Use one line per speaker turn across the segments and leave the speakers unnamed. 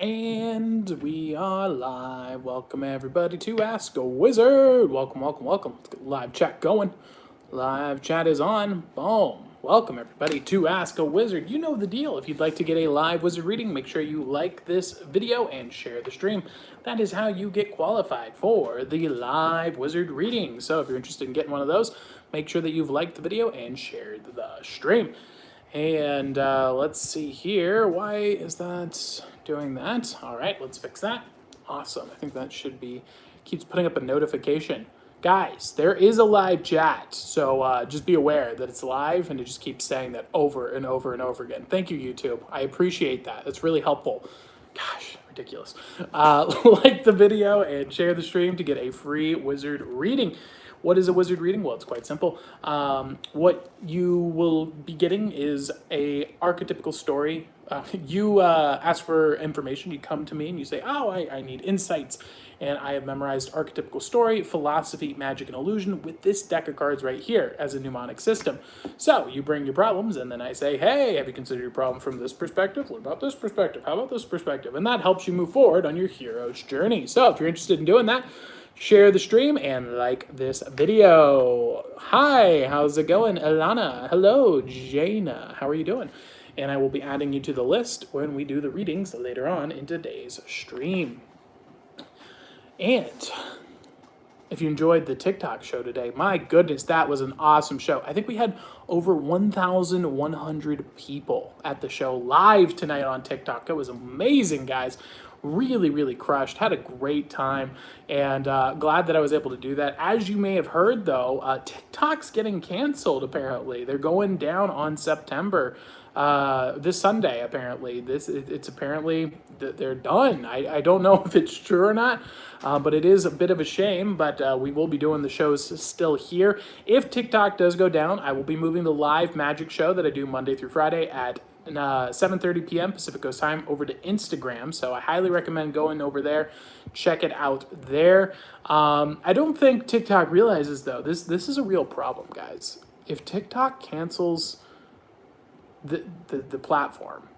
And we are live. Welcome everybody to Ask a Wizard. Welcome. Let's get live chat going. Live chat is on. Boom. Welcome everybody to Ask a Wizard. You know the deal. If you'd like to get a live wizard reading, make sure you like this video and share the stream. That is how you get qualified for the live wizard reading. So if you're interested in getting one of those, make sure that you've liked the video and shared the stream. And let's see here. Why is that doing that? All right, let's fix that. Awesome. I think that should be, keeps putting up a notification. Guys, there is a live chat, so just be aware that it's live, and it just keeps saying that over and over and over again. Thank you, YouTube. I appreciate that. That's really helpful. Gosh, ridiculous. Like the video and share the stream to get a free wizard reading. What is a wizard reading? Well, it's quite simple. What you will be getting is a archetypical story. You ask for information, you come to me and you say, oh, I need insights. And I have memorized archetypical story, philosophy, magic, and illusion with this deck of cards right here as a mnemonic system. So you bring your problems, and then I say, hey, have you considered your problem from this perspective? What about this perspective? How about this perspective? And that helps you move forward on your hero's journey. So if you're interested in doing that, share the stream and like this video. Hi, how's it going, Ilana? Hello, Jaina. How are you doing? And I will be adding you to the list when we do the readings later on in today's stream. And if you enjoyed the TikTok show today, my goodness, that was an awesome show. I think we had over 1,100 people at the show live tonight on TikTok. It was amazing, guys. Really crushed. Had a great time, and glad that I was able to do that. As you may have heard, though, TikTok's getting canceled, apparently. They're going down on September. This Sunday, apparently. It's apparently they're done. I don't know if it's true or not, but it is a bit of a shame, but we will be doing the shows still here. If TikTok does go down, I will be moving the live magic show that I do Monday through Friday at 7:30 p.m. Pacific Coast time over to Instagram. So I highly recommend going over there. Check it out there. I don't think TikTok realizes, though, this is a real problem, guys. If TikTok cancels the platform,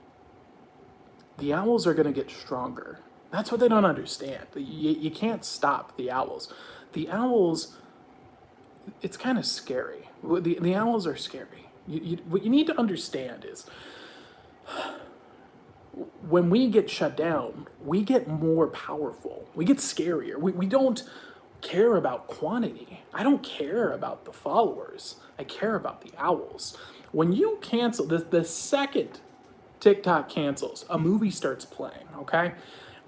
the owls are going to get stronger. That's what they don't understand. You can't stop the owls. The owls, it's kind of scary. The owls are scary. What you need to understand is when we get shut down, we get more powerful. We get scarier. We don't care about quantity. I don't care about the followers. I care about the owls. When you cancel, the second TikTok cancels, a movie starts playing, okay?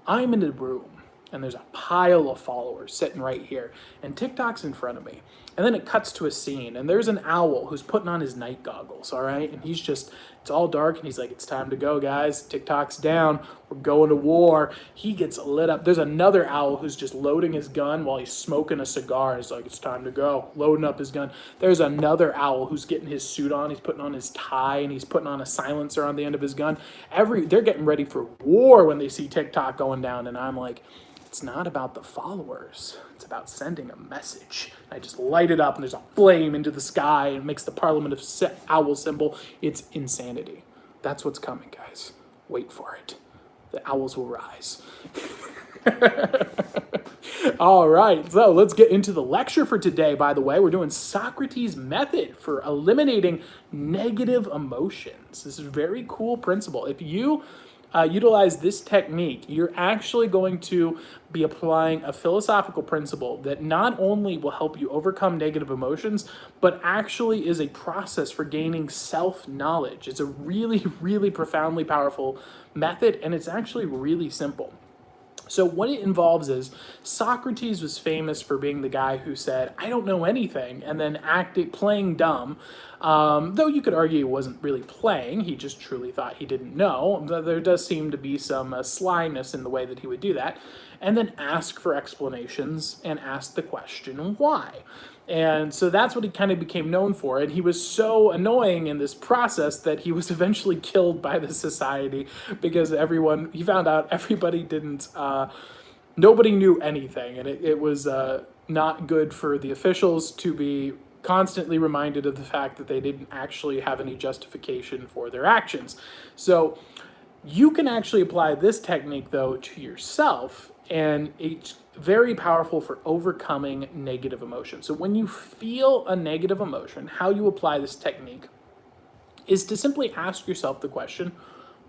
I'm in the room, and there's a pile of followers sitting right here, and TikTok's in front of me. And then it cuts to a scene, and there's an owl who's putting on his night goggles, all right? And he's just, it's all dark, and he's like, it's time to go, guys. TikTok's down. We're going to war. He gets lit up. There's another owl who's just loading his gun while he's smoking a cigar. He's like, it's time to go. Loading up his gun. There's another owl who's getting his suit on. He's putting on his tie, and he's putting on a silencer on the end of his gun. They're getting ready for war when they see TikTok going down, and I'm like, it's not about the followers. It's about sending a message. I just light it up, and there's a flame into the sky, and it makes the Parliament of Owl symbol. It's insanity. That's what's coming, guys. Wait for it. The owls will rise. All right, so let's get into the lecture for today. By the way, we're doing Socrates' method for eliminating negative emotions. This is a very cool principle. If you utilize this technique, you're actually going to be applying a philosophical principle that not only will help you overcome negative emotions, but actually is a process for gaining self-knowledge. It's a really profoundly powerful method, and it's actually really simple. So what it involves is Socrates was famous for being the guy who said, I don't know anything, and then playing dumb. Though you could argue he wasn't really playing, he just truly thought he didn't know. There does seem to be some slyness in the way that he would do that. And then ask for explanations and ask the question, why? And so that's what he kind of became known for. And he was so annoying in this process that he was eventually killed by the society because he found out everybody nobody knew anything. And it was not good for the officials to be constantly reminded of the fact that they didn't actually have any justification for their actions. So You can actually apply this technique, though, to yourself, and it's very powerful for overcoming negative emotion. So when you feel a negative emotion, how you apply this technique is to simply ask yourself the question,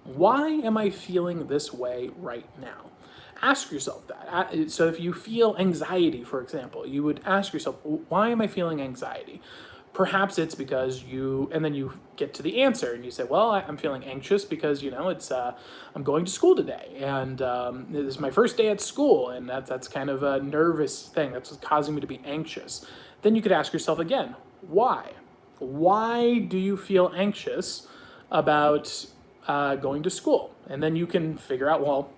why am I feeling this way right now? Ask yourself that. So if you feel anxiety, for example, you would ask yourself, why am I feeling anxiety? Perhaps it's because and then you get to the answer and you say, well, I'm feeling anxious because, I'm going to school today, and this is my first day at school, and that's kind of a nervous thing. That's what's causing me to be anxious. Then you could ask yourself again, why? Why do you feel anxious about going to school? And then you can figure out, well,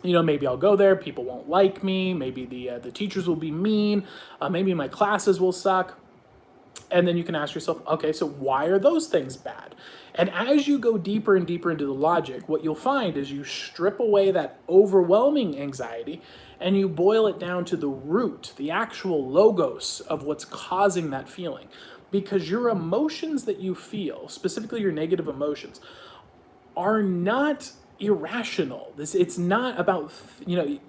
maybe I'll go there, people won't like me, maybe the teachers will be mean, maybe my classes will suck. And then you can ask yourself, okay, so why are those things bad? And as you go deeper and deeper into the logic, what you'll find is you strip away that overwhelming anxiety and you boil it down to the root, the actual logos of what's causing that feeling. Because your emotions that you feel, specifically your negative emotions, are not irrational. It's not about,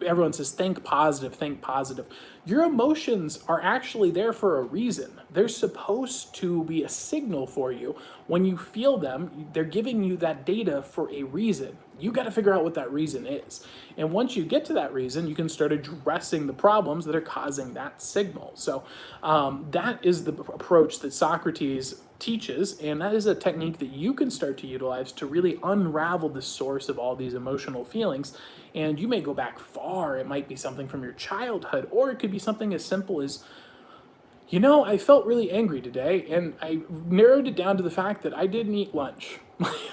everyone says think positive, think positive. Your emotions are actually there for a reason. They're supposed to be a signal for you. When you feel them, they're giving you that data for a reason. You got to figure out what that reason is. And once you get to that reason, you can start addressing the problems that are causing that signal. So that is the approach that Socrates teaches, and that is a technique that you can start to utilize to really unravel the source of all these emotional feelings. And you may go back far. It might be something from your childhood, or it could be something as simple as, I felt really angry today, and I narrowed it down to the fact that I didn't eat lunch.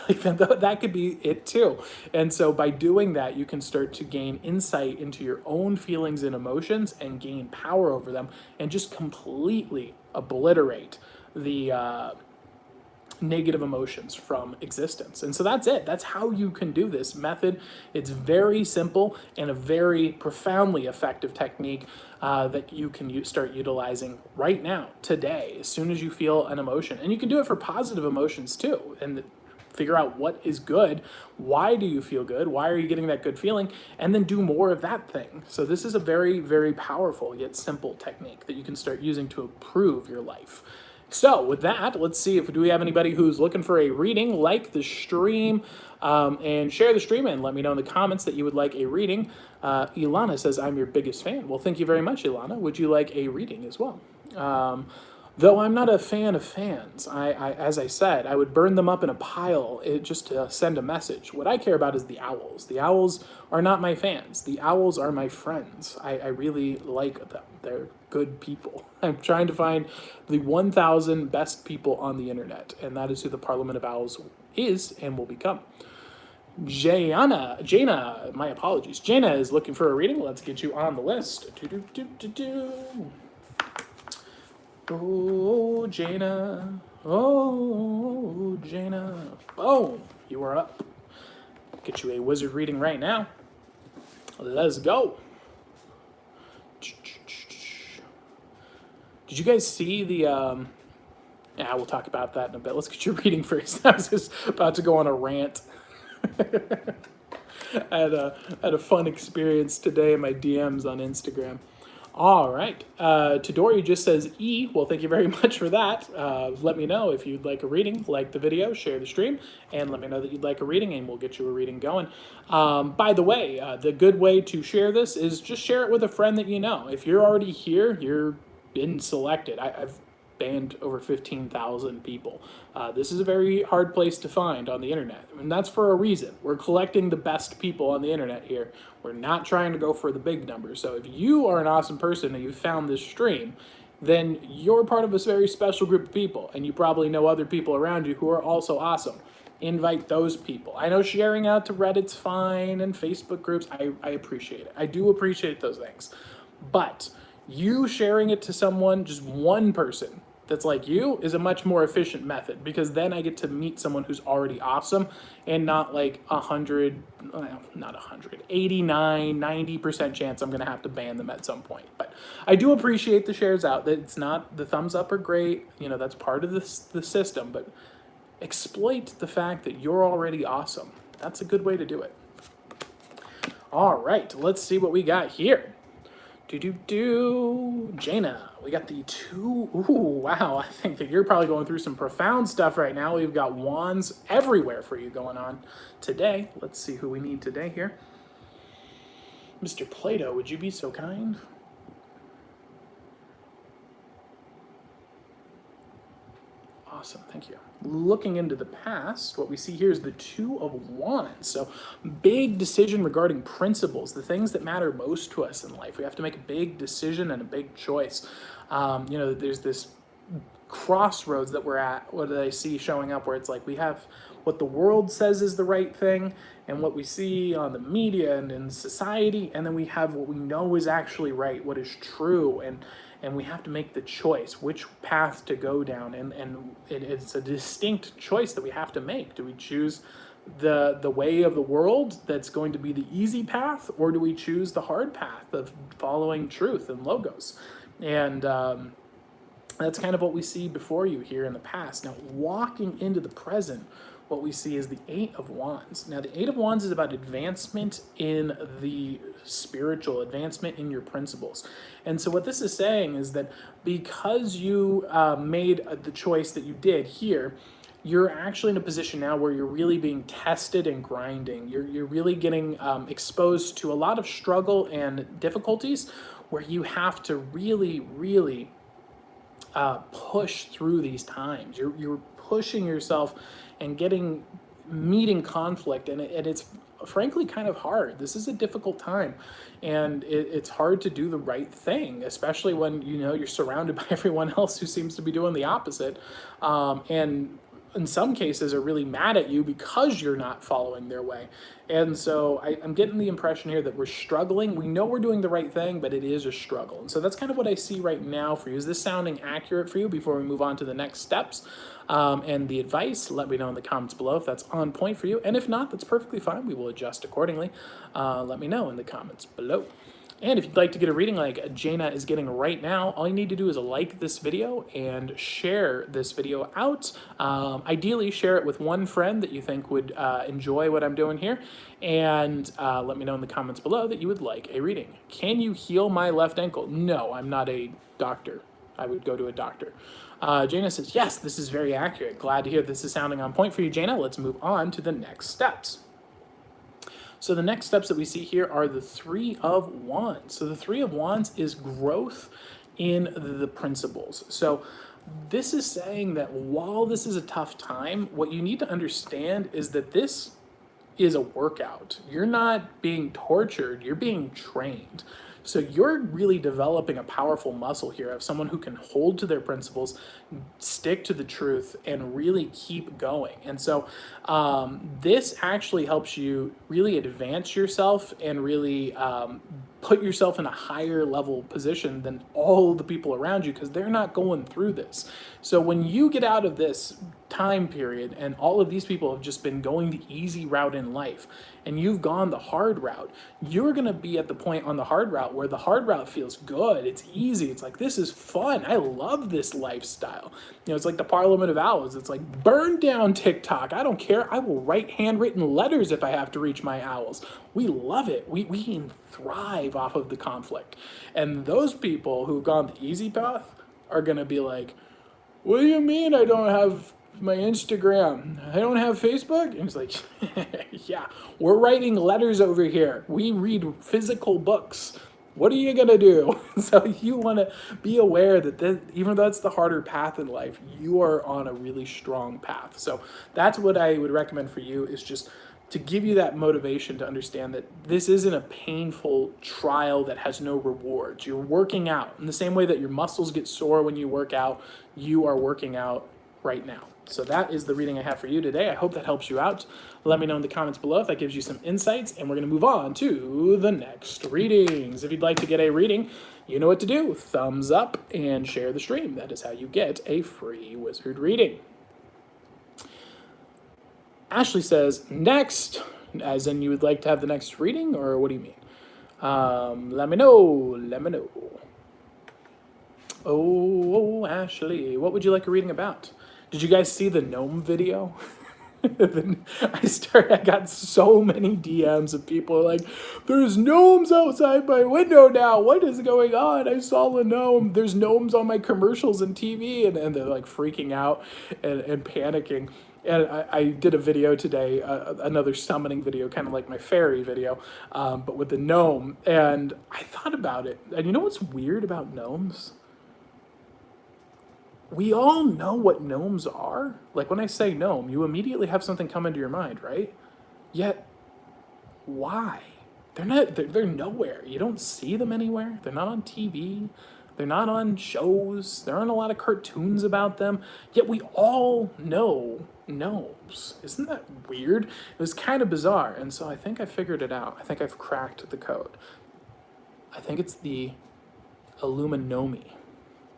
That could be it too. And so by doing that, you can start to gain insight into your own feelings and emotions and gain power over them and just completely obliterate the negative emotions from existence. And so that's it. That's how you can do this method. It's very simple and a very profoundly effective technique that you can start utilizing right now, today, as soon as you feel an emotion. And you can do it for positive emotions too, and figure out what is good. Why do you feel good? Why are you getting that good feeling? And then do more of that thing. So this is a very, very powerful yet simple technique that you can start using to improve your life. So with that, let's see do we have anybody who's looking for a reading. Like the stream and share the stream and let me know in the comments that you would like a reading. Ilana says, I'm your biggest fan. Well, thank you very much, Ilana. Would you like a reading as well? Though I'm not a fan of fans, as I said, I would burn them up in a pile just to send a message. What I care about is the owls. The owls are not my fans. The owls are my friends. I really like them. They're good people. I'm trying to find the 1,000 best people on the internet, and that is who the Parliament of Owls is and will become. Jaina, my apologies. Jaina is looking for a reading. Let's get you on the list. Oh, Jaina. Oh, Jaina. Boom. You are up. Get you a wizard reading right now. Let's go. Did you guys see the... Yeah, we'll talk about that in a bit. Let's get your reading first. I was just about to go on a rant. I had a fun experience today in my DMs on Instagram. All right. Todori just says E. Well, thank you very much for that. Let me know if you'd like a reading. Like the video, share the stream, and let me know that you'd like a reading, and we'll get you a reading going. By the way, the good way to share this is just share it with a friend that you know. If you're already here, you're been selected. I've banned over 15,000 people. This is a very hard place to find on the internet, and that's for a reason. We're collecting the best people on the internet here. We're not trying to go for the big numbers. So if you are an awesome person and you found this stream, then you're part of a very special group of people, and you probably know other people around you who are also awesome. Invite those people. I know sharing out to Reddit's fine and Facebook groups. I appreciate it. I do appreciate those things. But you sharing it to someone, just one person that's like you, is a much more efficient method, because then I get to meet someone who's already awesome and not like 89, 90% chance I'm going to have to ban them at some point. But I do appreciate the shares out. That it's not, the thumbs up are great. That's part of the system, but exploit the fact that you're already awesome. That's a good way to do it. All right, let's see what we got here. Jaina, we got the two. Ooh, wow. I think that you're probably going through some profound stuff right now. We've got wands everywhere for you going on today. Let's see who we need today here. Mr. Plato, would you be so kind? Awesome, thank you. Looking into the past, what we see here is the Two of Wands. So big decision regarding principles, the things that matter most to us in life. We have to make a big decision and a big choice. There's this crossroads that we're at, what I see showing up, where it's like we have what the world says is the right thing and what we see on the media and in society, and then we have what we know is actually right, what is true, and we have to make the choice which path to go down, and it's a distinct choice that we have to make. Do we choose the way of the world that's going to be the easy path, or do we choose the hard path of following truth and logos? And that's kind of what we see before you here in the past. Now, walking into the present, what we see is the Eight of Wands. Now, the Eight of Wands is about advancement in the spiritual, advancement in your principles. And so what this is saying is that because you made the choice that you did here, you're actually in a position now where you're really being tested and grinding. You're really getting exposed to a lot of struggle and difficulties where you have to really, really push through these times. You're pushing yourself and meeting conflict, and it's frankly kind of hard. This is a difficult time, and it's hard to do the right thing, especially when you're surrounded by everyone else who seems to be doing the opposite, and in some cases are really mad at you because you're not following their way. And so I'm getting the impression here that we're struggling. We know we're doing the right thing, but it is a struggle. And so that's kind of what I see right now for you. Is this sounding accurate for you before we move on to the next steps? And the advice, let me know in the comments below if that's on point for you. And if not, that's perfectly fine. We will adjust accordingly. Let me know in the comments below. And if you'd like to get a reading like Jaina is getting right now, all you need to do is like this video and share this video out. Ideally, share it with one friend that you think would enjoy what I'm doing here. And let me know in the comments below that you would like a reading. Can you heal my left ankle? No, I'm not a doctor. I would go to a doctor. Jaina says, yes, this is very accurate. Glad to hear this is sounding on point for you, Jaina. Let's move on to the next steps. So the next steps that we see here are the Three of Wands. So the Three of Wands is growth in the principles. So this is saying that while this is a tough time, what you need to understand is that this is a workout. You're not being tortured, you're being trained. So you're really developing a powerful muscle here of someone who can hold to their principles, stick to the truth, and really keep going. And so this actually helps you really advance yourself and really put yourself in a higher level position than all the people around you, because they're not going through this. So when you get out of this time period and all of these people have just been going the easy route in life and you've gone the hard route, you're going to be at the point on the hard route where the hard route feels good. It's easy. It's like, this is fun. I love this lifestyle. It's like the Parliament of Owls. It's like, burn down TikTok. I don't care. I will write handwritten letters if I have to reach my owls. We love it. We can thrive off of the conflict. And those people who've gone the easy path are going to be like, what do you mean I don't have my Instagram? I don't have Facebook? And it's like, yeah, we're writing letters over here. We read physical books. What are you going to do? So you want to be aware that even though that's the harder path in life, you are on a really strong path. So that's what I would recommend for you, is just to give you that motivation to understand that this isn't a painful trial that has no rewards. You're working out. In the same way that your muscles get sore when you work out, you are working out right now. So that is the reading I have for you today. I hope that helps you out. Let me know in the comments below if that gives you some insights, and we're going to move on to the next readings. If you'd like to get a reading, you know what to do. Thumbs up and share the stream. That is how you get a free wizard reading. Ashley says, next, as in you would like to have the next reading, or what do you mean? Let me know. Oh, Ashley, what would you like a reading about? Did you guys see the gnome video? Then I got so many DMs of people like, there's gnomes outside my window now. What is going on? I saw a gnome. There's gnomes on my commercials and TV. And they're like freaking out and panicking. And I did a video today, another summoning video, kind of like my fairy video, but with the gnome. And I thought about it. And you know what's weird about gnomes? We all know what gnomes are. Like when I say gnome, you immediately have something come into your mind, right? Yet, why? They're nowhere. You don't see them anywhere. They're not on TV. They're not on shows. There aren't a lot of cartoons about them. Yet we all know gnomes. Isn't that weird? It was kind of bizarre. And so I think I figured it out. I think I've cracked the code. I think it's the Illuminomi.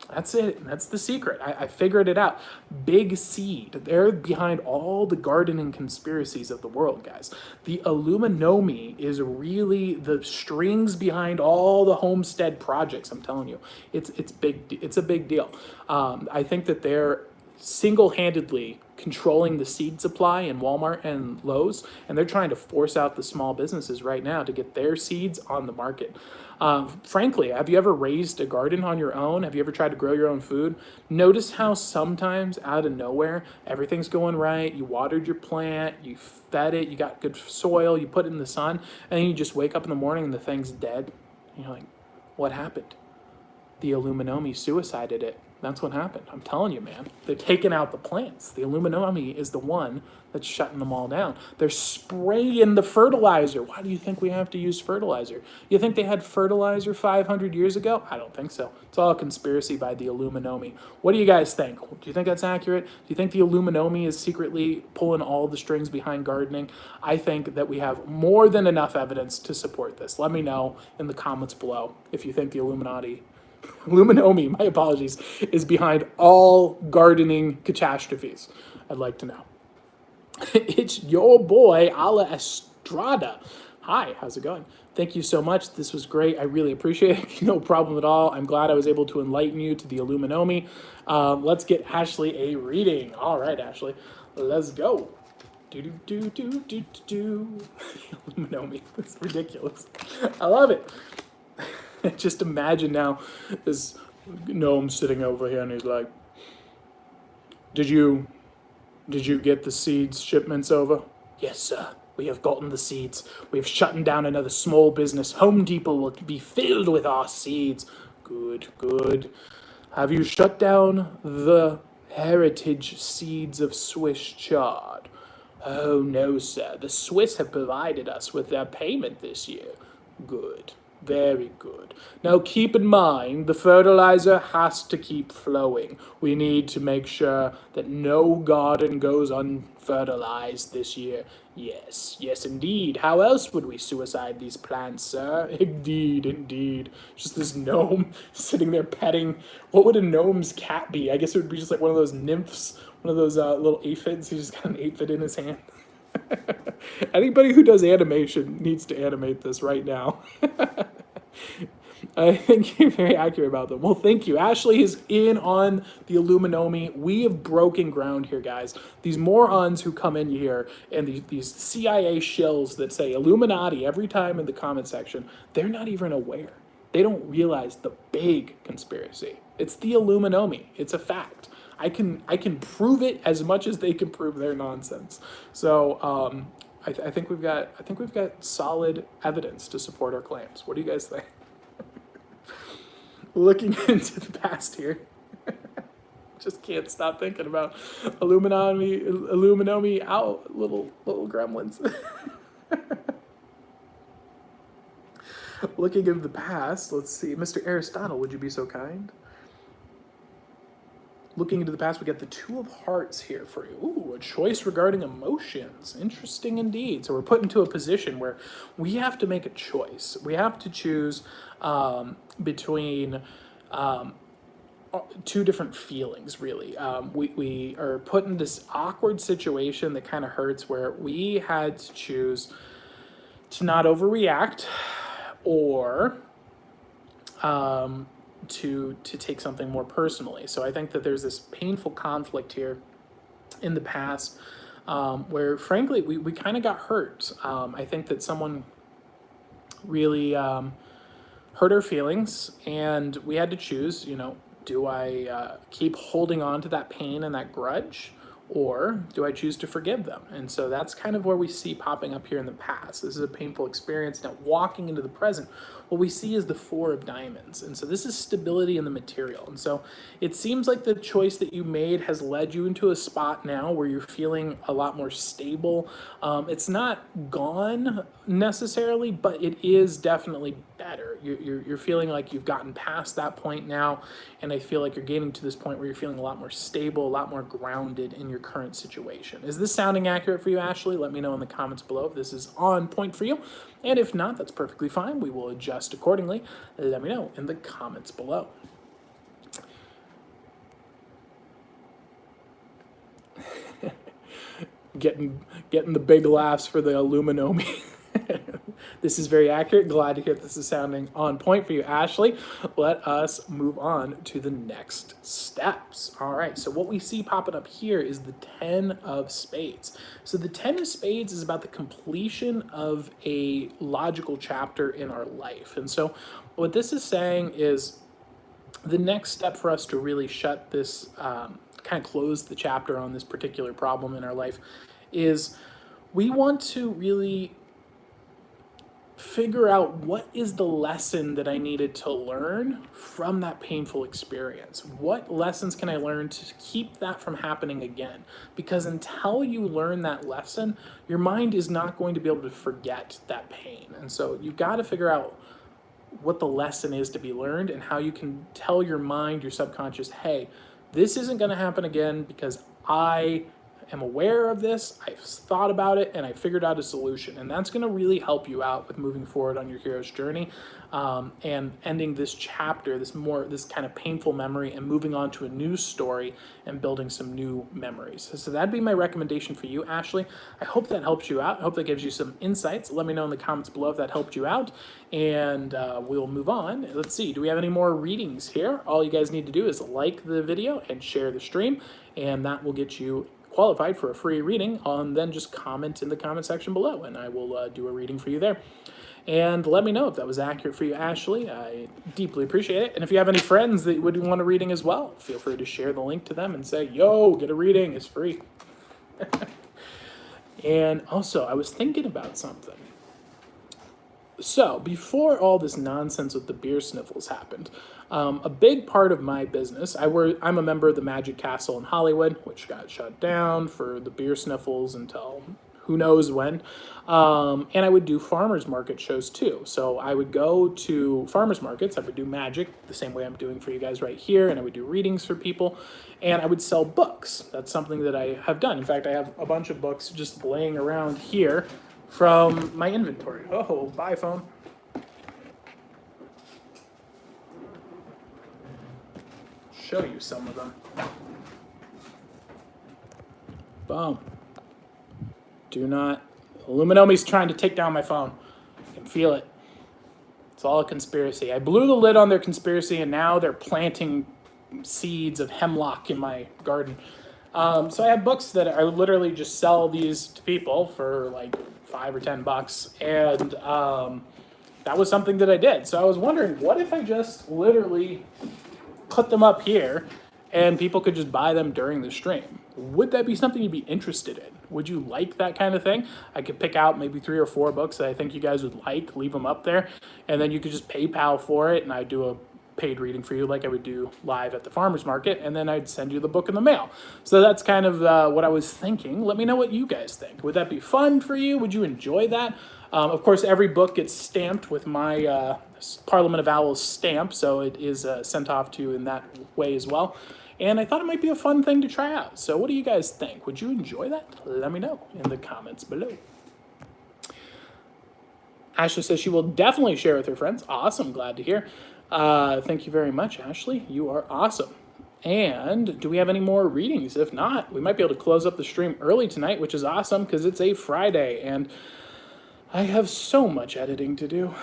That's it. That's the secret. I figured it out. Big seed. They're behind all the gardening conspiracies of the world, guys. The Illuminomi is really the strings behind all the homestead projects. I'm telling you, it's big. It's a big deal. I think that they're single-handedly controlling the seed supply in Walmart and Lowe's, and they're trying to force out the small businesses right now to get their seeds on the market. Frankly, have you ever raised a garden on your own? Have you ever tried to grow your own food? Notice how sometimes out of nowhere, everything's going right. You watered your plant, you fed it, you got good soil, you put it in the sun, and then you just wake up in the morning and the thing's dead. And you're like, what happened? The Illuminomi suicided it. That's what happened. I'm telling you, man. They're taking out the plants. The Illuminomi is the one that's shutting them all down. They're spraying the fertilizer. Why do you think we have to use fertilizer? You think they had fertilizer 500 years ago? I don't think so. It's all a conspiracy by the Illuminomi. What do you guys think? Do you think that's accurate? Do you think the Illuminomi is secretly pulling all the strings behind gardening? I think that we have more than enough evidence to support this. Let me know in the comments below if you think the Illuminomi, my apologies, is behind all gardening catastrophes. I'd like to know. It's your boy, Ala Estrada. Hi, how's it going? Thank you so much. This was great. I really appreciate it. No problem at all. I'm glad I was able to enlighten you to the Illuminomi. Let's get Ashley a reading. All right, Ashley, let's go. Illuminomi. It's ridiculous. I love it. Just imagine now this gnome sitting over here and he's like, Did you get the seeds shipments over? Yes, sir. We have gotten the seeds. We have shut down another small business. Home Depot will be filled with our seeds. Good, good. Have you shut down the heritage seeds of Swiss chard? Oh, no, sir. The Swiss have provided us with their payment this year. Good. Very good. Now keep in mind, the fertilizer has to keep flowing. We need to make sure that no garden goes unfertilized this year. Yes, yes indeed. How else would we suicide these plants, sir? Indeed, indeed. Just this gnome sitting there petting. What would a gnome's cat be? I guess it would be just like one of those nymphs, one of those little aphids. He's just got an aphid in his hand. Anybody who does animation needs to animate this right now. I think you're very accurate about them. Well, thank you. Ashley is in on the Illuminomi. We have broken ground here, guys. These morons who come in here and these CIA shills that say Illuminati every time in the comment section, they're not even aware. They don't realize the big conspiracy. It's the Illuminomi. It's a fact. I can prove it as much as they can prove their nonsense. So I think we've got solid evidence to support our claims. What do you guys think? Looking into the past here, just can't stop thinking about Illuminomi out little gremlins. Looking into the past, let's see, Mr. Aristotle, would you be so kind? Looking into the past, we got the Two of Hearts here for you. Ooh, a choice regarding emotions. Interesting indeed. So we're put into a position where we have to make a choice. We have to choose between two different feelings, really. We are put in this awkward situation that kind of hurts, where we had to choose to not overreact or to take something more personally. So I think that there's this painful conflict here in the past where frankly we kind of got hurt. I think that someone really hurt our feelings, and we had to choose, do I keep holding on to that pain and that grudge, or do I choose to forgive them? And so that's kind of where we see popping up here in the past. This is a painful experience. Now, walking into the present, what we see is the Four of Diamonds. And so this is stability in the material. And so it seems like the choice that you made has led you into a spot now where you're feeling a lot more stable. It's not gone necessarily, but it is definitely better. You're feeling like you've gotten past that point now, and I feel like you're getting to this point where you're feeling a lot more stable, a lot more grounded in your current situation. Is this sounding accurate for you, Ashley? Let me know in the comments below if this is on point for you, and if not, that's perfectly fine. We will adjust accordingly. Let me know in the comments below. Getting the big laughs for the Illuminomi. This is very accurate. Glad to hear this is sounding on point for you, Ashley. Let us move on to the next steps. All right, so what we see popping up here is the Ten of Spades. So the Ten of Spades is about the completion of a logical chapter in our life. And so what this is saying is the next step for us to really shut this, kind of close the chapter on this particular problem in our life, is we want to really figure out what is the lesson that I needed to learn from that painful experience. What lessons can I learn to keep that from happening again? Because until you learn that lesson, your mind is not going to be able to forget that pain. And so you've got to figure out what the lesson is to be learned and how you can tell your mind, your subconscious, hey, this isn't going to happen again because I am aware of this, I've thought about it, and I figured out a solution. And that's going to really help you out with moving forward on your hero's journey, and ending this chapter, this kind of painful memory, and moving on to a new story and building some new memories. So that'd be my recommendation for you, Ashley. I hope that helps you out. I hope that gives you some insights. Let me know in the comments below if that helped you out, and we'll move on. Let's see, do we have any more readings here? All you guys need to do is like the video and share the stream, and that will get you qualified for a free reading. Then just comment in the comment section below, and I will do a reading for you there. And let me know if that was accurate for you, Ashley. I deeply appreciate it. And if you have any friends that would want a reading as well, feel free to share the link to them and say, yo, get a reading, it's free. And also, I was thinking about something. So before all this nonsense with the beer sniffles happened, a big part of my business, I'm a member of the Magic Castle in Hollywood, which got shut down for the beer sniffles until who knows when. And I would do farmers market shows too. So I would go to farmers markets, I would do magic the same way I'm doing for you guys right here, and I would do readings for people, and I would sell books. That's something that I have done. In fact, I have a bunch of books just laying around here from my inventory. Oh, bye phone. Show you some of them. Boom. Do not. Illuminomi's trying to take down my phone. I can feel it. It's all a conspiracy. I blew the lid on their conspiracy, and now they're planting seeds of hemlock in my garden. So I have books that I would literally just sell these to people for like $5 or $10, and that was something that I did. So I was wondering, what if I just literally put them up here and people could just buy them during the stream? Would that be something you'd be interested in? Would you like that kind of thing? I could pick out maybe 3 or 4 books that I think you guys would like, leave them up there, and then you could just PayPal for it, and I'd do a paid reading for you like I would do live at the farmer's market, and then I'd send you the book in the mail. So that's kind of what I was thinking. Let me know what you guys think. Would that be fun for you? Would you enjoy that? Of course, every book gets stamped with my Parliament of Owls stamp, so it is sent off to you in that way as well. And I thought it might be a fun thing to try out. So what do you guys think? Would you enjoy that? Let me know in the comments below. Ashley says she will definitely share with her friends. Awesome, glad to hear. Thank you very much, Ashley. You are awesome. And do we have any more readings? If not, we might be able to close up the stream early tonight, which is awesome because it's a Friday and I have so much editing to do.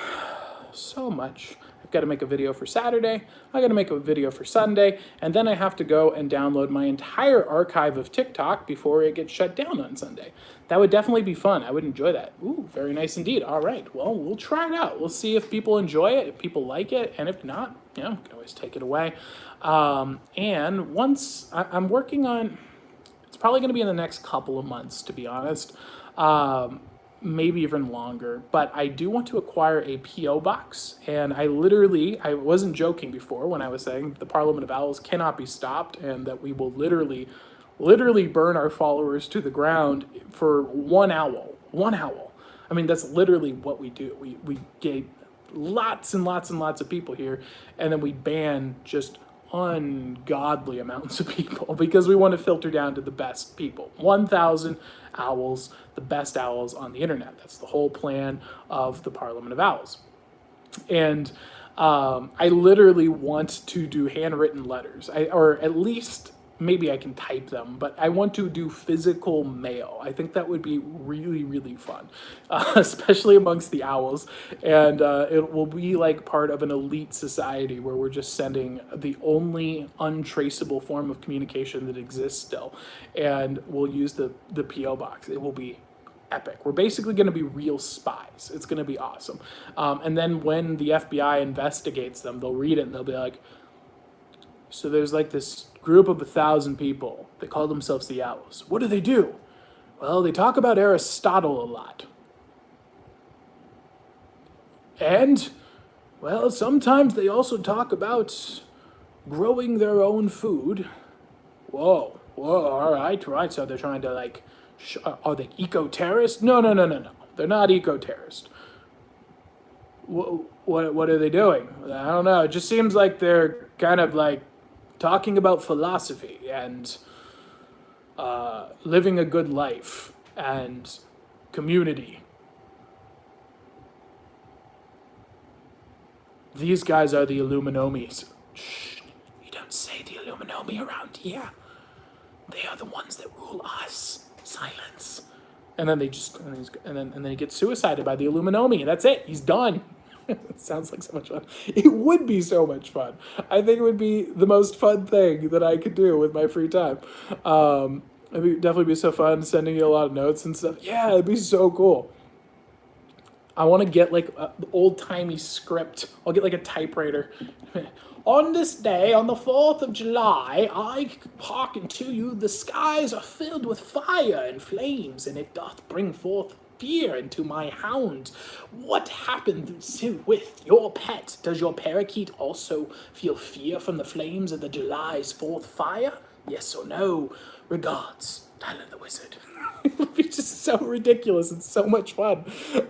so much. I've got to make a video for Saturday, I got to make a video for Sunday, and then I have to go and download my entire archive of TikTok before it gets shut down on Sunday. That would definitely be fun. I would enjoy that. Ooh, very nice indeed. All right, well, we'll try it out. We'll see if people enjoy it, if people like it, and if not, you know, we can always take it away. And once I'm working on, it's probably going to be in the next couple of months, to be honest. Maybe even longer, but I do want to acquire a P.O. box, and I wasn't joking before when I was saying the Parliament of Owls cannot be stopped, and that we will literally burn our followers to the ground for one owl. I mean, that's literally what we do. We get lots and lots and lots of people here, and then we ban just ungodly amounts of people because we want to filter down to the best people. 1,000 owls, the best owls on the internet. That's the whole plan of the Parliament of Owls. And I literally want to do handwritten letters, or at least maybe I can type them, but I want to do physical mail. I think that would be really, really fun, especially amongst the owls. And it will be like part of an elite society where we're just sending the only untraceable form of communication that exists still. And we'll use the P.O. box. It will be epic. We're basically going to be real spies. It's going to be awesome. And then when the FBI investigates them, they'll read it and they'll be like, so there's like this group of 1,000 people that call themselves the Owls. What do? Well, they talk about Aristotle a lot. And, well, sometimes they also talk about growing their own food. Whoa, all right. So they're trying to, like, are they eco-terrorists? No. They're not eco-terrorists. What are they doing? I don't know. It just seems like they're kind of, like, talking about philosophy and living a good life and community. These guys are the Illuminamis. Shh, you don't say the Illuminati around here. They are the ones that rule us. Silence. And then then he gets suicided by the Illuminati. That's it. He's done. It sounds like so much fun. It would be so much fun. I think it would be the most fun thing that I could do with my free time. It would definitely be so fun sending you a lot of notes and stuff. Yeah, it'd be so cool. I want to get like an old-timey script. I'll get like a typewriter. On this day, on the 4th of July, I hearken to you, the skies are filled with fire and flames, and it doth bring forth fear into my hound. What happened with your pet? Does your parakeet also feel fear from the flames of the July's 4th fire? Yes or no? Regards, Tyler the Wizard. It would be just so ridiculous and so much fun.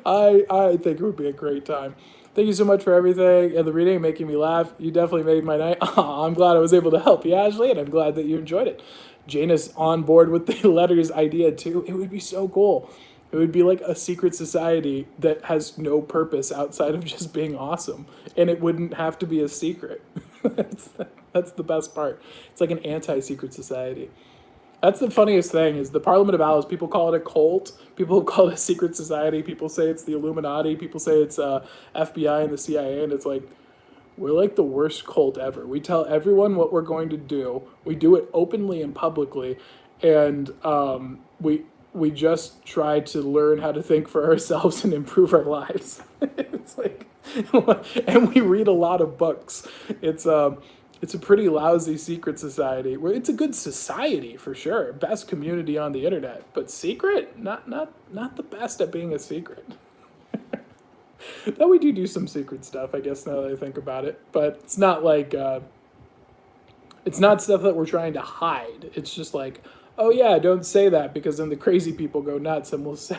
I think it would be a great time. Thank you so much for everything and the reading, making me laugh. You definitely made my night. I'm glad I was able to help you, Ashley, and I'm glad that you enjoyed it. Jane is on board with the letters idea too. It would be so cool. It would be like a secret society that has no purpose outside of just being awesome. And it wouldn't have to be a secret. That's the best part. It's like an anti-secret society. That's the funniest thing is the Parliament of Owls, people call it a cult. People call it a secret society. People say it's the Illuminati. People say it's FBI and the CIA. And it's like, we're like the worst cult ever. We tell everyone what we're going to do. We do it openly and publicly. And we just try to learn how to think for ourselves and improve our lives. It's like, and we read a lot of books. It's a pretty lousy secret society. It's a good society for sure. Best community on the internet, but secret, not the best at being a secret. Though we do some secret stuff, I guess, now that I think about it. But it's not like it's not stuff that we're trying to hide. It's just like, oh yeah, don't say that because then the crazy people go nuts and will say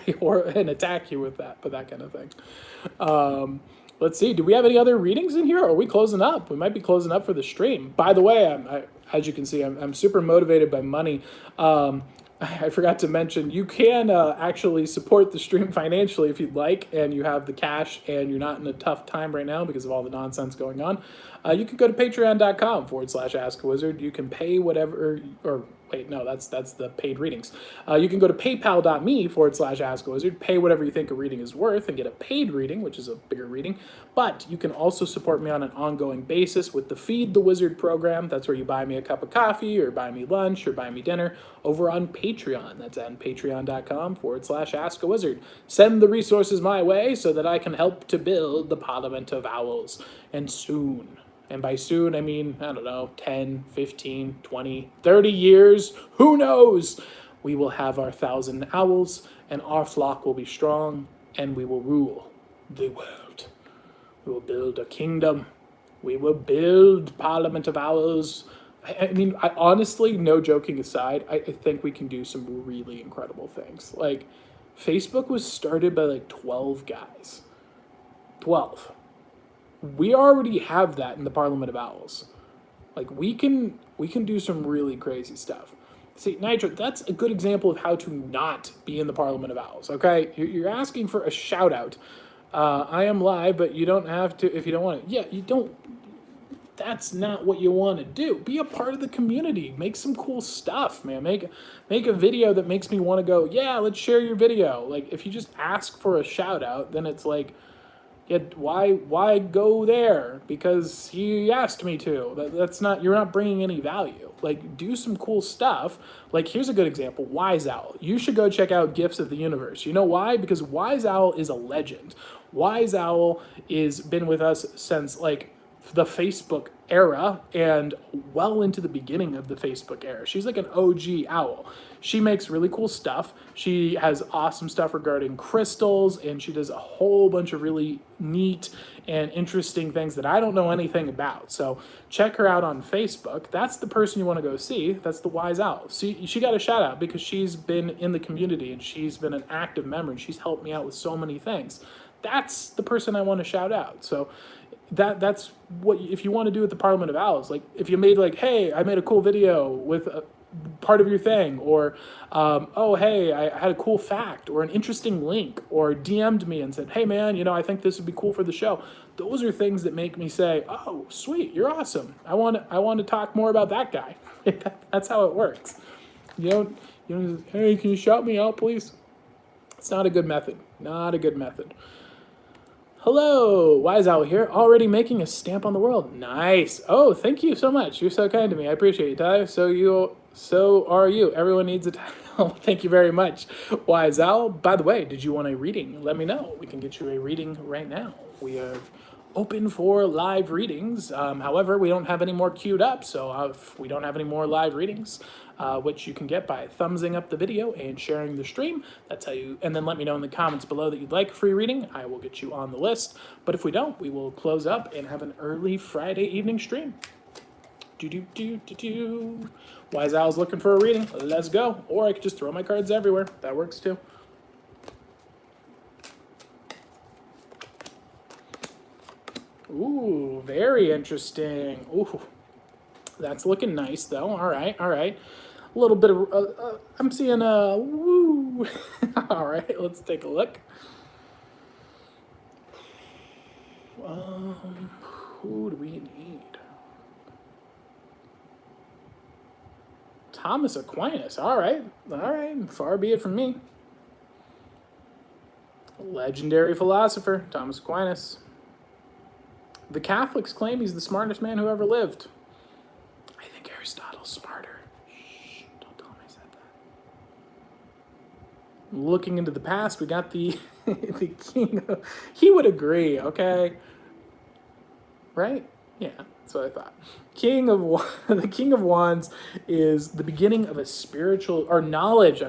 and attack you with that, but that kind of thing. Let's see. Do we have any other readings in here? Or are we closing up? We might be closing up for the stream. By the way, as you can see, I'm super motivated by money. I forgot to mention, you can actually support the stream financially if you'd like, and you have the cash and you're not in a tough time right now because of all the nonsense going on. You can go to patreon.com/AskAWizard. You can pay whatever, or Wait, no, that's the paid readings. You can go to paypal.me/AskAWizard, pay whatever you think a reading is worth, and get a paid reading, which is a bigger reading. But you can also support me on an ongoing basis with the Feed the Wizard program. That's where you buy me a cup of coffee, or buy me lunch, or buy me dinner over on Patreon. That's on patreon.com/AskAWizard. Send the resources my way so that I can help to build the Parliament of Owls. And soon, and by soon, I mean, I don't know, 10, 15, 20, 30 years, who knows? We will have our 1,000 owls, and our flock will be strong, and we will rule the world. We will build a kingdom. We will build Parliament of Owls. I mean, I honestly, no joking aside, I think we can do some really incredible things. Like, Facebook was started by like 12 guys. 12. We already have that in the Parliament of Owls. Like, we can do some really crazy stuff. See, Nitro, that's a good example of how to not be in the Parliament of Owls, okay? You're asking for a shout out. I am live, but you don't have to if you don't want to. Yeah, you don't. That's not what you want to do. Be a part of the community. Make some cool stuff, man. Make a video that makes me want to go, yeah, let's share your video. Like, if you just ask for a shout out, then it's like, yeah, why go there? Because he asked me to. That's not, you're not bringing any value. Like, do some cool stuff. Like, here's a good example, Wise Owl. You should go check out Gifts of the Universe. You know why? Because Wise Owl is a legend. Wise Owl is been with us since, like, the Facebook era and well into the beginning of the Facebook era. She's like an OG owl. She makes really cool stuff. She has awesome stuff regarding crystals, and she does a whole bunch of really neat and interesting things that I don't know anything about. So check her out on Facebook. That's the person you want to go see. That's the Wise Owl. See, she got a shout out because she's been in the community and she's been an active member and she's helped me out with so many things. That's the person I want to shout out. So that's what, if you want to do with the Parliament of Owls, like if you made like, hey, I made a cool video with a part of your thing, or oh, hey, I had a cool fact or an interesting link, or DM'd me and said, hey man, you know, I think this would be cool for the show. Those are things that make me say, oh, sweet, you're awesome. I want to talk more about that guy. That's how it works. You know, hey, can you shout me out, please? It's not a good method. Not a good method. Hello, Wise Owl here, already making a stamp on the world. Nice. Oh, thank you so much. You're so kind to me. I appreciate it, Tyler. So are you. Everyone needs a title. Thank you very much, Wise Owl. By the way, did you want a reading? Let me know. We can get you a reading right now. We are open for live readings. However, we don't have any more queued up, so if we don't have any more live readings, which you can get by thumbsing up the video and sharing the stream. That's how you, and then let me know in the comments below that you'd like a free reading. I will get you on the list. But if we don't, we will close up and have an early Friday evening stream. Wise Owl's looking for a reading. Let's go. Or I could just throw my cards everywhere. That works too. Ooh, very interesting. Ooh, that's looking nice though. All right, all right. A little bit of, I'm seeing a woo. All right, let's take a look. Who do we need? Thomas Aquinas. All right, far be it from me. Legendary philosopher, Thomas Aquinas. The Catholics claim he's the smartest man who ever lived. I think Aristotle's smarter. Shh, don't tell him I said that. Looking into the past, we got the the king of, he would agree, okay? Right? Yeah, that's what I thought. The King of Wands is the beginning of a spiritual, or knowledge,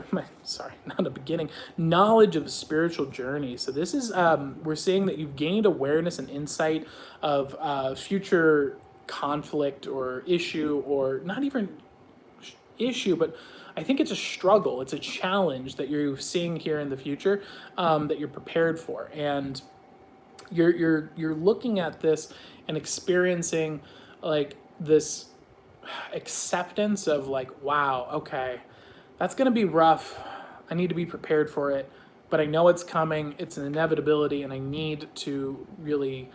sorry, not a beginning, knowledge of a spiritual journey. So this is, we're seeing that you've gained awareness and insight of future conflict or issue, or not even issue, but I think it's a struggle, it's a challenge that you're seeing here in the future, that you're prepared for. And you're looking at this and experiencing like this acceptance of like, wow, okay, that's going to be rough. I need to be prepared for it, but I know it's coming. It's an inevitability, and I need to really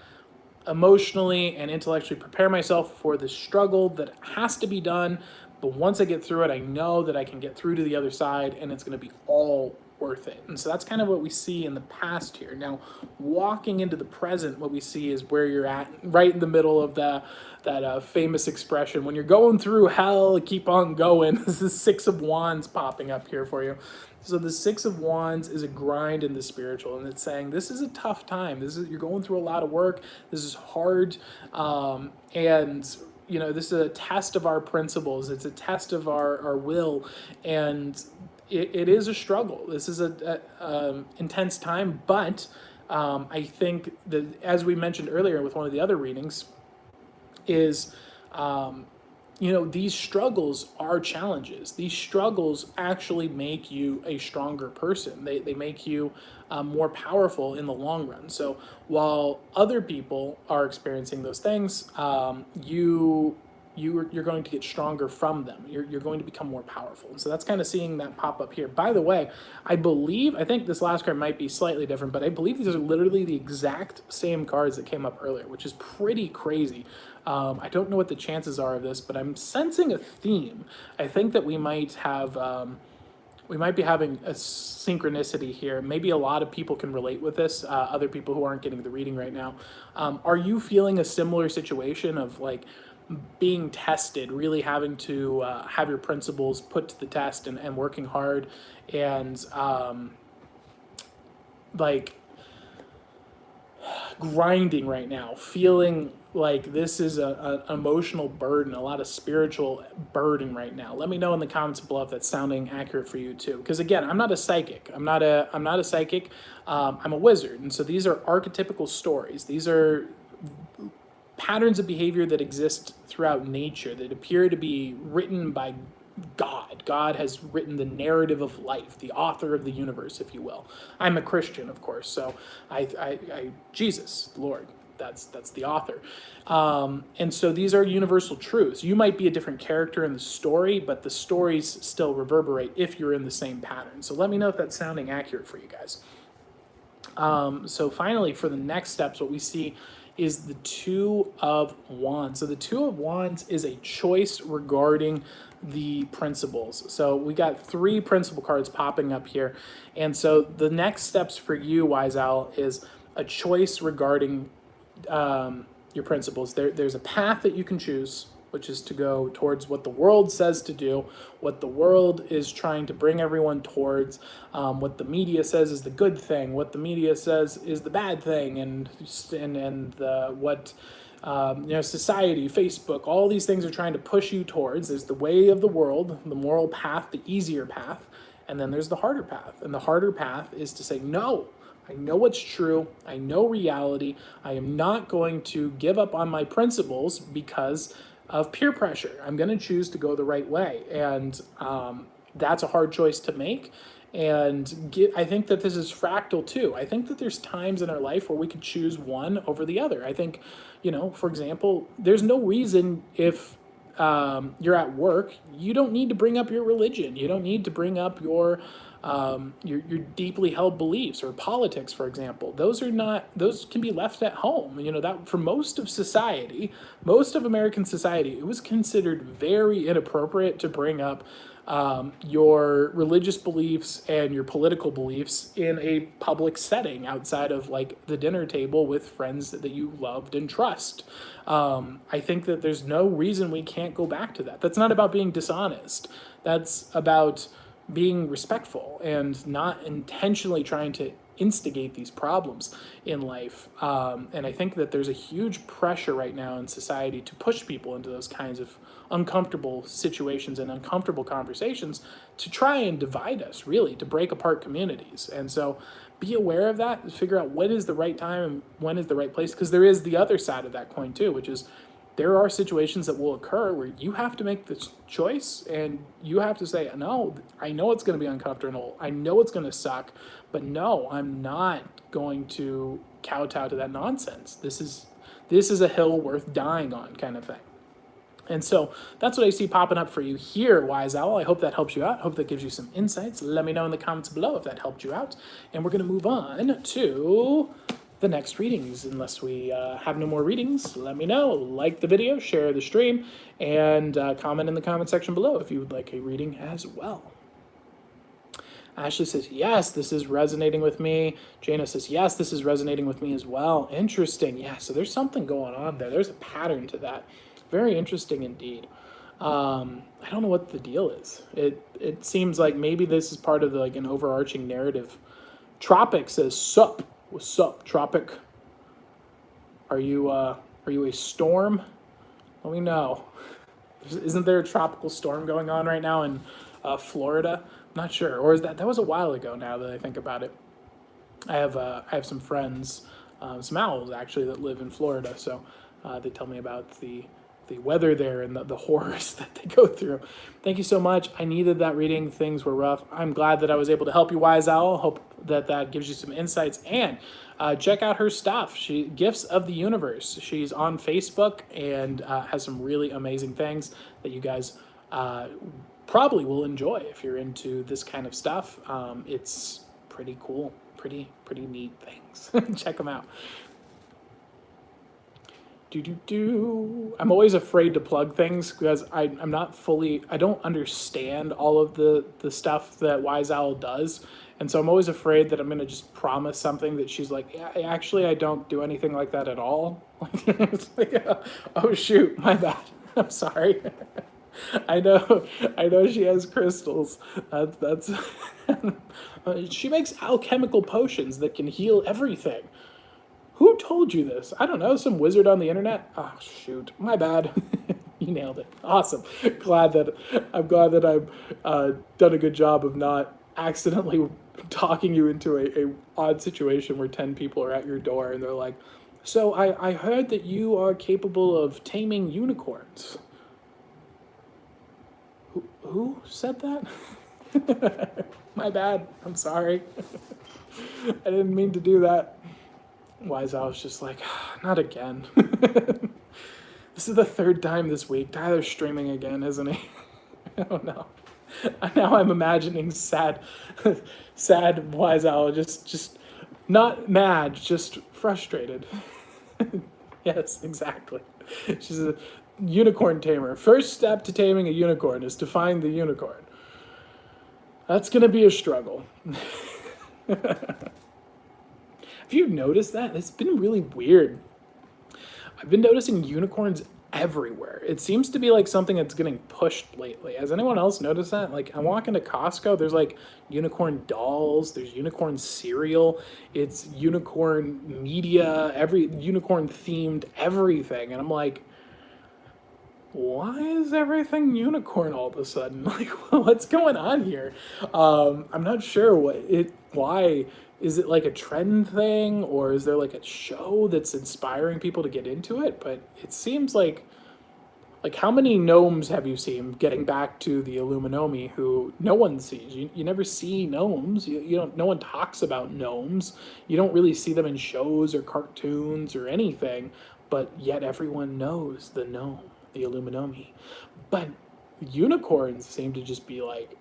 emotionally and intellectually prepare myself for the struggle that has to be done, But once I get through it, I know that I can get through to the other side, and it's going to be all worth it. And so that's kind of what we see in the past here. Now, walking into the present, what we see is where you're at, right in the middle of that famous expression, when you're going through hell, keep on going. This is Six of Wands popping up here for you. So the Six of Wands is a grind in the spiritual, and it's saying this is a tough time. You're going through a lot of work. This is hard, and this is a test of our principles. It's a test of our will, and it is a struggle. This is a intense time, but I think that, as we mentioned earlier with one of the other readings, is these struggles are challenges. These struggles actually make you a stronger person. They make you more powerful in the long run. So while other people are experiencing those things, you're going to get stronger from them. You're going to become more powerful. And so that's kind of seeing that pop up here. By the way, I think this last card might be slightly different, but I believe these are literally the exact same cards that came up earlier, which is pretty crazy. I don't know what the chances are of this, but I'm sensing a theme. I think that we might be having a synchronicity here. Maybe a lot of people can relate with this, other people who aren't getting the reading right now. Are you feeling a similar situation of like being tested, really having to have your principles put to the test and working hard and like grinding right now, feeling like this is an emotional burden, a lot of spiritual burden right now? Let me know in the comments below if that's sounding accurate for you too. Because again, I'm not a psychic. I'm not a psychic. I'm a wizard, and so these are archetypical stories. These are patterns of behavior that exist throughout nature that appear to be written by God. God has written the narrative of life, the author of the universe, if you will. I'm a Christian, of course, so Jesus, the Lord, that's the author. And so these are universal truths. You might be a different character in the story, but the stories still reverberate if you're in the same pattern. So let me know if that's sounding accurate for you guys. So finally, for the next steps, what we see is the Two of Wands. So the Two of Wands is a choice regarding the principles. So we got 3 principle cards popping up here. And so the next steps for you, Wise Owl, is a choice regarding your principles. There's a path that you can choose, which is to go towards what the world says to do, what the world is trying to bring everyone towards, what the media says is the good thing, what the media says is the bad thing, and what society, Facebook, all these things are trying to push you towards. There's the way of the world, the moral path, the easier path, and then there's the harder path. And the harder path is to say, no, I know what's true. I know reality. I am not going to give up on my principles because of peer pressure. I'm going to choose to go the right way. And that's a hard choice to make. And I think that this is fractal too. I think that there's times in our life where we could choose one over the other. I think, for example, there's no reason if you're at work, you don't need to bring up your religion. You don't need to bring up your deeply held beliefs or politics, for example. Those can be left at home. That for most of society, most of American society, it was considered very inappropriate to bring up your religious beliefs and your political beliefs in a public setting outside of like the dinner table with friends that you loved and trust. I think that there's no reason we can't go back to that. That's not about being dishonest. That's about being respectful and not intentionally trying to instigate these problems in life. And I think that there's a huge pressure right now in society to push people into those kinds of uncomfortable situations and uncomfortable conversations to try and divide us, really, to break apart communities. And so be aware of that, figure out when is the right time and when is the right place, because there is the other side of that coin too, which is there are situations that will occur where you have to make this choice and you have to say, no, I know it's going to be uncomfortable. I know it's going to suck, but no, I'm not going to kowtow to that nonsense. This is a hill worth dying on kind of thing. And so that's what I see popping up for you here, Wise Owl. I hope that helps you out. I hope that gives you some insights. Let me know in the comments below if that helped you out. And we're going to move on to the next readings. Unless we have no more readings, let me know. Like the video, share the stream, and comment in the comment section below if you would like a reading as well. Ashley says, yes, this is resonating with me. Jana says, yes, this is resonating with me as well. Interesting. Yeah, so there's something going on there. There's a pattern to that. Very interesting indeed. I don't know what the deal is. It seems like maybe this is part of like an overarching narrative. Tropic says, sup. What's up, Tropic? Are you a storm? Let me know. Isn't there a tropical storm going on right now in Florida? Not sure, or is that was a while ago now that I think about it. I have some friends, some owls actually, that live in Florida, so they tell me about the weather there and the horrors that they go through. Thank you so much. I needed that reading. Things were rough. I'm glad that I was able to help you, Wise Owl. Hope that gives you some insights, and check out her stuff. Gifts of the Universe. She's on Facebook and has some really amazing things that you guys probably will enjoy if you're into this kind of stuff. It's pretty cool, pretty neat things. Check them out. I'm always afraid to plug things because I'm not fully, I don't understand all of the stuff that Wise Owl does. And so I'm always afraid that I'm going to just promise something that she's like, yeah, actually, I don't do anything like that at all. It's like, oh shoot, my bad. I'm sorry. I know she has crystals. That's she makes alchemical potions that can heal everything. Who told you this? I don't know, some wizard on the internet? Oh, shoot. My bad. You nailed it. Awesome. I'm glad that I've done a good job of not accidentally talking you into a odd situation where 10 people are at your door and they're like, so I heard that you are capable of taming unicorns. Who said that? My bad. I'm sorry. I didn't mean to do that. Wise Owl was just like, not again. This is the third time this week. Tyler's streaming again, isn't he? Oh no. Now I'm imagining sad Wise Owl, just not mad, just frustrated. Yes, exactly. She's a unicorn tamer. First step to taming a unicorn is to find the unicorn. That's going to be a struggle. Have you noticed that? It's been really weird. I've been noticing unicorns everywhere. It seems to be like something that's getting pushed lately. Has anyone else noticed that? Like, I walk into Costco, there's like unicorn dolls, there's unicorn cereal, it's unicorn media, every unicorn themed everything. And I'm like, why is everything unicorn all of a sudden? Like, what's going on here? I'm not sure why. Is it like a trend thing, or is there like a show that's inspiring people to get into it? But it seems like how many gnomes have you seen, getting back to the Illuminomi, who no one sees? You never see gnomes. You don't. No one talks about gnomes. You don't really see them in shows or cartoons or anything. But yet everyone knows the gnome, the Illuminomi. But unicorns seem to just be like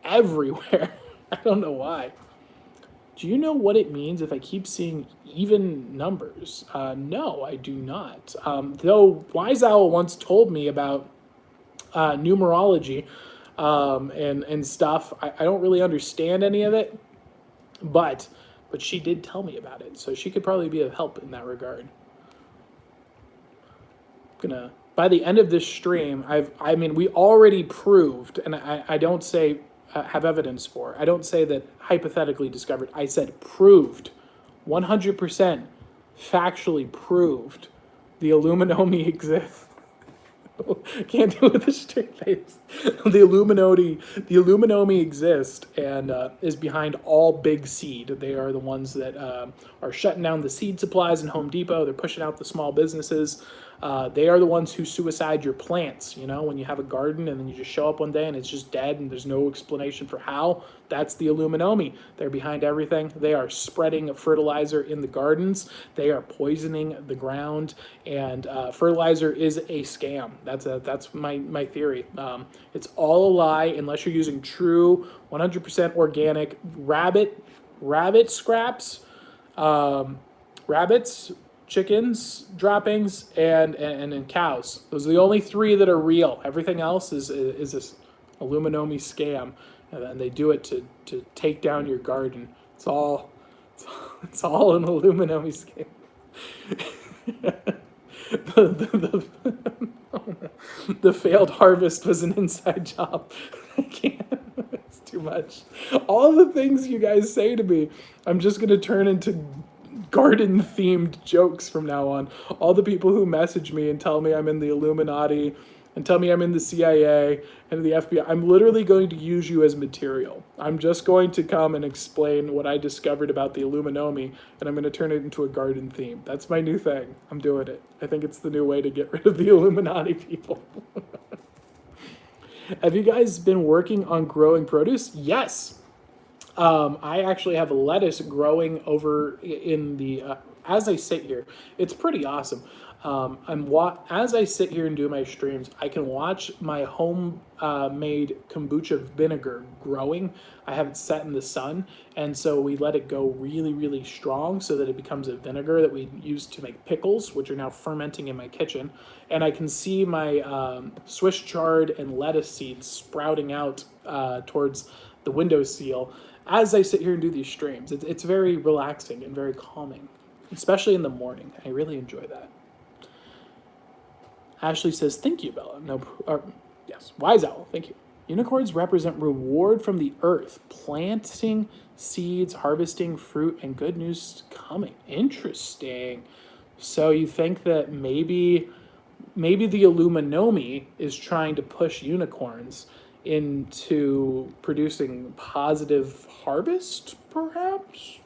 everywhere. I don't know why. Do you know what it means if I keep seeing even numbers? No, I do not. Though Wise Owl once told me about numerology and stuff. I don't really understand any of it, but she did tell me about it, so she could probably be of help in that regard. By the end of this stream, we already proved, and I don't say have evidence for. I don't say that hypothetically discovered. I said proved, 100% factually proved the Illuminomi exists. Can't do it with a straight face. The Illuminomi exist and is behind all big seed. They are the ones that are shutting down the seed supplies in Home Depot. They're pushing out the small businesses. They are the ones who suicide your plants. You know, when you have a garden and then you just show up one day and it's just dead and there's no explanation for how. That's the Illuminomi. They're behind everything. They are spreading fertilizer in the gardens. They are poisoning the ground, and fertilizer is a scam. That's my theory. It's all a lie unless you're using true 100% organic rabbit scraps. rabbits, chickens, droppings, and cows. Those are the only three that are real. Everything else is this Illuminati scam, and they do it to take down your garden. It's all an Illuminati scam. The failed harvest was an inside job. I can't. It's too much. All the things you guys say to me, I'm just going to turn into garden themed jokes from now on. All the people who message me and tell me I'm in the Illuminati and tell me I'm in the CIA and the FBI, I'm literally going to use you as material. I'm just going to come and explain what I discovered about the Illuminati, and I'm going to turn it into a garden theme. That's my new thing. I'm doing it. I think it's the new way to get rid of the Illuminati people. Have you guys been working on growing produce? Yes. I actually have lettuce growing over in the, as I sit here, it's pretty awesome. As I sit here and do my streams, I can watch my home made kombucha vinegar growing. I have it set in the sun, and so we let it go really, really strong so that it becomes a vinegar that we use to make pickles, which are now fermenting in my kitchen. And I can see my Swiss chard and lettuce seeds sprouting out towards the windowsill as I sit here and do these streams. It's very relaxing and very calming, especially in the morning. I really enjoy that. Ashley says, thank you, Bella. Yes, Wise Owl, thank you. Unicorns represent reward from the earth, planting seeds, harvesting fruit, and good news coming. Interesting. So you think that maybe the Illuminati is trying to push unicorns into producing positive harvest, perhaps?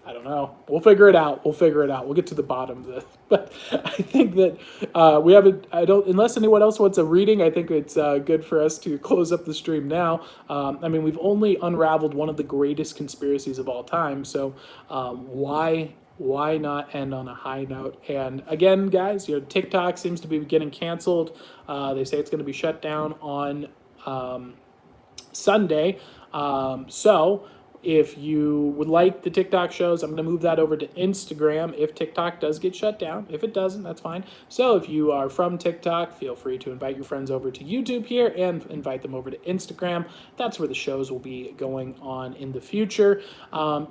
I don't know. We'll figure it out. We'll get to the bottom of this. But I think that unless anyone else wants a reading, I think it's good for us to close up the stream now. We've only unraveled one of the greatest conspiracies of all time. So why not end on a high note? And again, guys, TikTok seems to be getting canceled. They say it's going to be shut down on Sunday. So if you would like the TikTok shows, I'm going to move that over to Instagram if TikTok does get shut down. If it doesn't, that's fine. So if you are from TikTok, feel free to invite your friends over to YouTube here and invite them over to Instagram. That's where the shows will be going on in the future.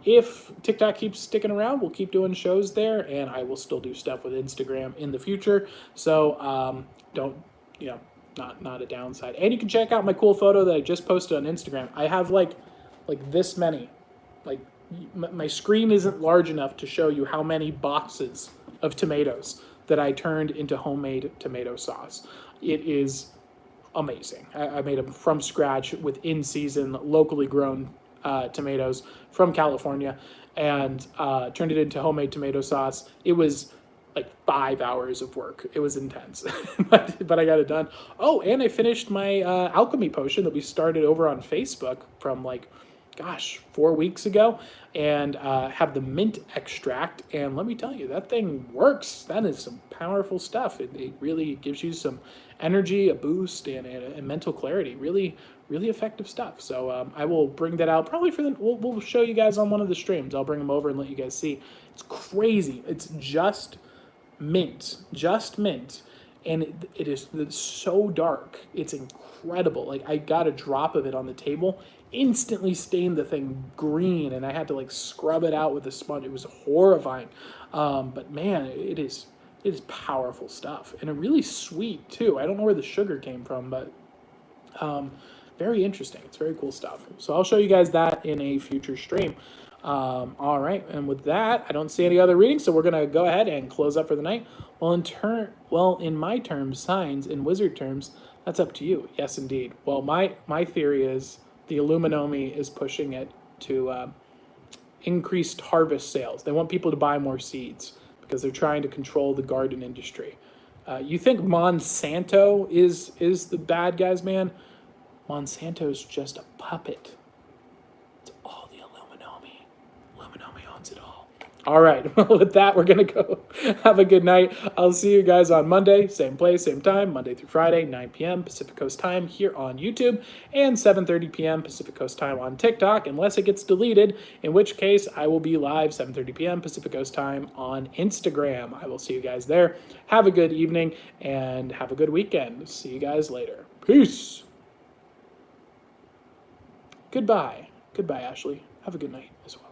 If TikTok keeps sticking around, we'll keep doing shows there, and I will still do stuff with Instagram in the future. So not a downside. And you can check out my cool photo that I just posted on Instagram. I have like this many, my screen isn't large enough to show you how many boxes of tomatoes that I turned into homemade tomato sauce. It is amazing. I made them from scratch with in-season, locally grown tomatoes from California, and turned it into homemade tomato sauce. It was like 5 hours of work. It was intense, but I got it done. Oh, and I finished my alchemy potion that we started over on Facebook from 4 weeks ago, and have the mint extract. And let me tell you, that thing works. That is some powerful stuff. It really gives you some energy, a boost, and mental clarity. Really, really effective stuff. So I will bring that out probably we'll show you guys on one of the streams. I'll bring them over and let you guys see. It's crazy. It's just mint, and it's so dark. It's incredible. I got a drop of it on the table, instantly stained the thing green, and I had to scrub it out with a sponge. It was horrifying, but man, it is powerful stuff, and it really sweet too. I don't know where the sugar came from, but very interesting. It's very cool stuff. So I'll show you guys that in a future stream. All right, and with that, I don't see any other readings, so we're gonna go ahead and close up for the night. In my terms, signs, in wizard terms, that's up to you. Yes, indeed. Well, my theory is the Illuminati is pushing it to increased harvest sales. They want people to buy more seeds because they're trying to control the garden industry. You think Monsanto is the bad guys, man? Monsanto's just a puppet. It's all the Illuminati. Luminomi owns it all. All right, well, with that, we're going to go. Have a good night. I'll see you guys on Monday, same place, same time, Monday through Friday, 9 p.m. Pacific Coast time here on YouTube, and 7:30 p.m. Pacific Coast time on TikTok, unless it gets deleted, in which case I will be live 7:30 p.m. Pacific Coast time on Instagram. I will see you guys there. Have a good evening, and have a good weekend. See you guys later. Peace. Goodbye. Goodbye, Ashley. Have a good night as well.